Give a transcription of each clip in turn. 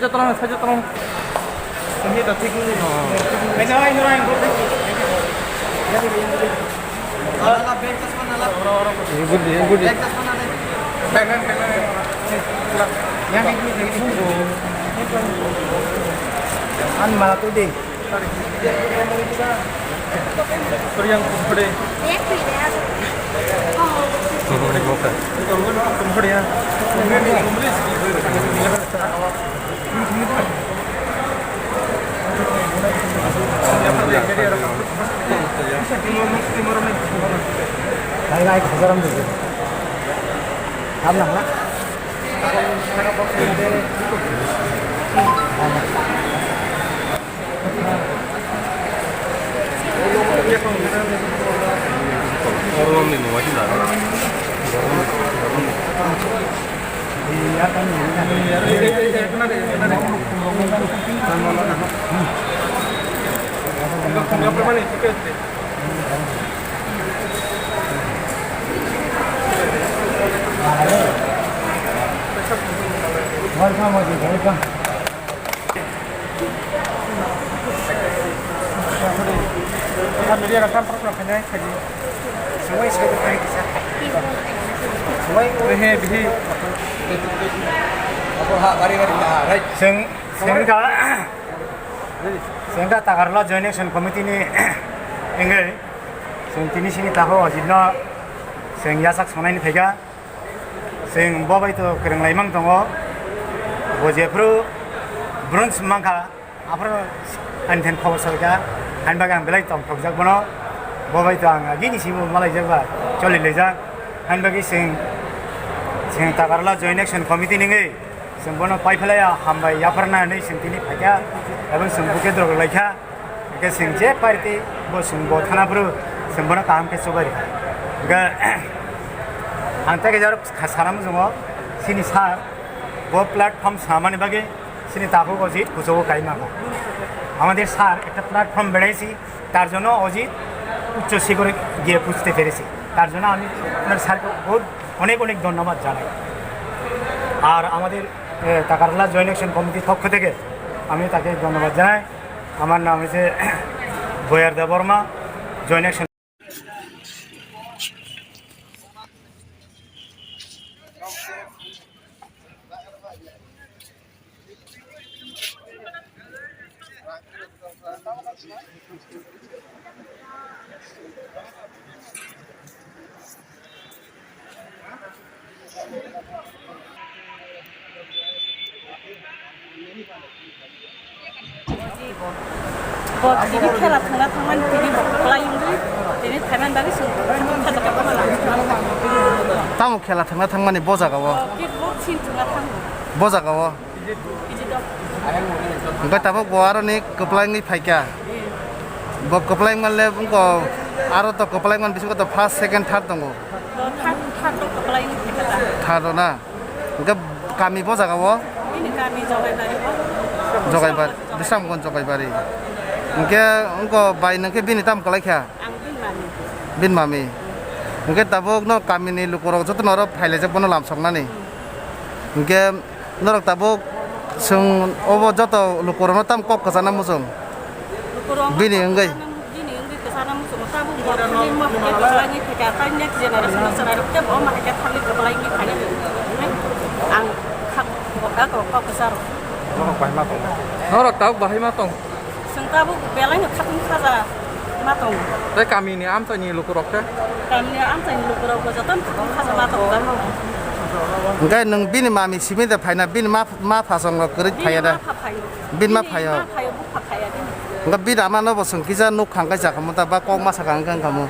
사줘 떠랑. 여기다 태기. 내가 이노라 이거. Nala breakfast mana nala? Good. Breakfast mana deh? Pengen. Yang ini. An malah tuh deh. Sorry yang kumpul. Kumpul apa? Kumpul ya. Kayak hazaram dulu. Kamu nak? Orang ini wajib lah. Iya kan nggak pernah nih tiket. Welcome. Media rekam pernah kena kaji. Semua isi berkait kisah. Semua bihi. Apa hak hari-hari right? Sehingga takarlah joint action committee ni enggak. Sehingga sini tahu ajinno sehingga sak sonai ni pega. Sehingga bawa itu kereng laimang tongo. Bojepro bronze mangka apa anten power saja. Hanbagang belai tong tok bono. Bawa itu ang gini sih mulai jaga. Coli leja. Hanbagi sehingga takarlah joint action committee ni enggak. Sembono paipelaya hambai yaparna ni sentini pega. Abang sembuke drog lagi, ke senje parti, bos sembuh thana bro, sembuhna काम के सुबह गा अंत के jar खासाराम जोंगो सिनी सार वो platform सामान्य बागे सिनी ताको अजित कुछो काई मागा আমাদের স্যার একটা প্ল্যাটফর্ম বেড়াইছি তার জন্য অজিত উচ্চ শিখরে গিয়ে পুজতে পেরেছি তার জন্য আমি আপনার স্যারকে অনেক ধন্যবাদ জানাই আর আমাদের তাকারলা জয়েন্ট অ্যাকশন কমিটির পক্ষ থেকে আমি তাকে ধন্যবাদ জানাই আমার নাম হচ্ছে বয়ার দেববর্মা জয়েন্ট অ্যাকশন Ini खेला थांना थांनानै दिनै बक्लायिंदो दिनै थाइमान बागै सों थाजाका बहाला तामु खेला थांना थांमाने बजागाव किकबक्स सिन थांना थाङो बजागाव बिदि दं ओमफ्राय ताबो गवारनि कप्लायनि फाइका ब कप्लाय मानले बुंको आरो तो कप्लाय मान बिसुको तो फर्स्ट सेकेन्ड थार्ड दंगो थार्ड कप्लायनि फाइका थार्ड ना ओमफ्राय गामि बजागाव ini kami जगायबारि बिसामगन जगायबारि ओमफ्राय उनको बाय नोंके बिनि ताम कलायखा बिन मामि ओमफ्राय ताबो न गामिनि लुकराव जत नर फाइलायजोब बनो लामसंनानै ओमफ्राय नरक ताबो जों अब जत लुकराव ताम कक कजाना मुजों बिनि अंगै kesana musuh tabu buat ini mah kepalanya kekatan next generation seharusnya bawa mereka kali kepalanya kali ang kak kok besar Norok tahu bahaya matong. Sengkabu belanya katun kaza matong. Tapi kami ini am tanya lukurok ya. Kami ini am tanya lukurok bajatan katun kaza matong kan. Enggak neng bini mami simi dah payah bini ma pasang lo kerit payah dah. Bini ma payah. Enggak bini ama no bosong kita nuk kangkai jak kamu tapi kau masa kangkai kamu.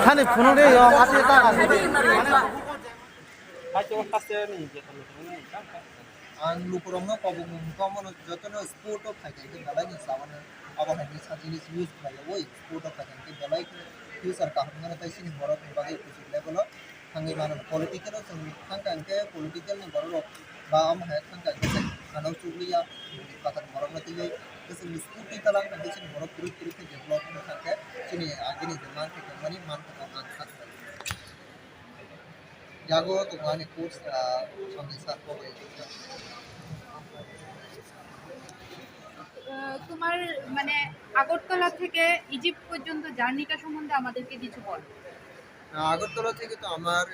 Hani punung deh yo hati tak hati. Ang lukurongno pabung komono jotono sport of fighting ke balai ni sawana aba hani sajini use bhai oi sport of fighting ke balai ke user ka hamna tai sini borok bagai kusik level hangi mana political sing hangkang ke political ni borok ba am hai hangkang ke anau chuliya katan borok na tile kesin sport ti talang kan sini borok puri ke development hangke sini agini zaman ke mani man ka an jago to ngani course samne sar ko bai তোমার মানে আগরতলা থেকে Egypt পর্যন্ত জার্নিটা সম্বন্ধে আমাদেরকে কিছু বলো। আগরতলা থেকে তো আমার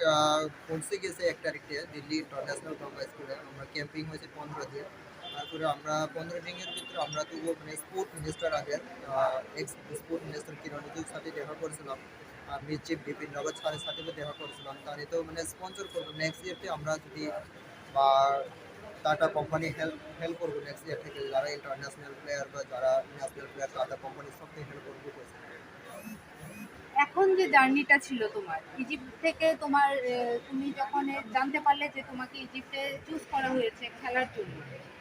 পৌঁছে গেছে 1 তারিখে দিল্লি ইন্টারন্যাশনাল গঙ্গা স্কুলে আমরা ক্যাম্পিং হয়েছে 15 দিন তারপরে আমরা 15 দিনের ভিতরে আমরা তো মানে স্পোর্ট মিনিস্টার আগের এক্স স্পোর্ট মিনিস্টার কিরণ রিজিজুর সাথে দেখা করেছিলাম আমি চিফ বিপিন রাওয়াত স্যারের সাথে দেখা করেছিলাম তারে তো মানে স্পন্সর করবো নেক্সট ইয়ারতে আমরা যদি বা টাটা কোম্পানি হেল্প করবো নেক্সট ইয়ার থেকে যারা ইন্টারন্যাশনাল প্লেয়ার বা যারা ন্যাশনাল প্লেয়ার টাটা কোম্পানি সবকে হেল্প করবো করেছে এখন যে জার্নিটা ছিল তোমার ইজিপ্ট থেকে তোমার তুমি যখন জানতে পারলে যে তোমাকে ইজিপ্টে চুজ করা হয়েছে খেলার জন্য,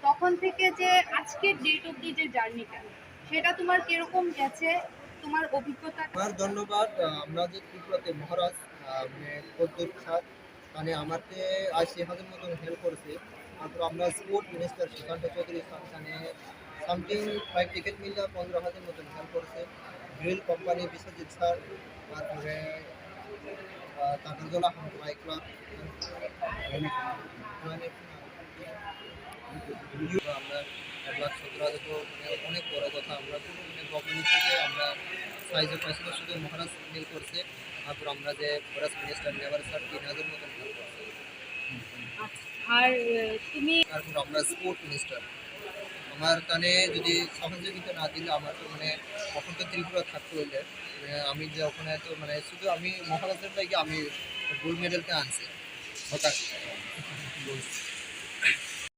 তখন থেকে যে আজকের ডেট অবধি যে জার্নিটা সেটা তোমার কিরকম গেছে, তোমার অভিজ্ঞতা। আমার ধন্যবাদ আমরা যে ত্রিপুরাতে মহারাজ মানে পদ্মুর স্যার মানে আমাকে ৮০,০০০ মতন হেল্প করেছে তারপর আমরা স্পোর্ট মিনিস্টার সুকান্ত চৌধুরী মানে সামথিং 5 টিকিট মিলে 15,০০০ মতন হেল্প করেছে গ্রিল কোম্পানি বিশ্বজিৎ স্যার তারপরে তাকরজলা হামদুয়াই ক্লাব আমরা 1,17,000 তো মানে অনেক বড় কথা আমরা পুরো মানে গভর্নমেন্ট থেকে আমরা সাইজে পাইছিল শুধু মহারাজ হেল্প করছে তারপর আমরা যে ফরেস্ট মিনিস্টার নেভার স্যার 3,000 মতন হেল্প করছে আর তুমি তারপর আমরা স্পোর্ট মিনিস্টার আমার কানে যদি সহযোগিতা না দিলে আমার তো মানে তখন তো ত্রিপুরা থাকতে হইলে আমি যে ওখানে তো মানে শুধু আমি মহারাজের লাগে আমি গোল্ড মেডেলটা আনছি হঠাৎ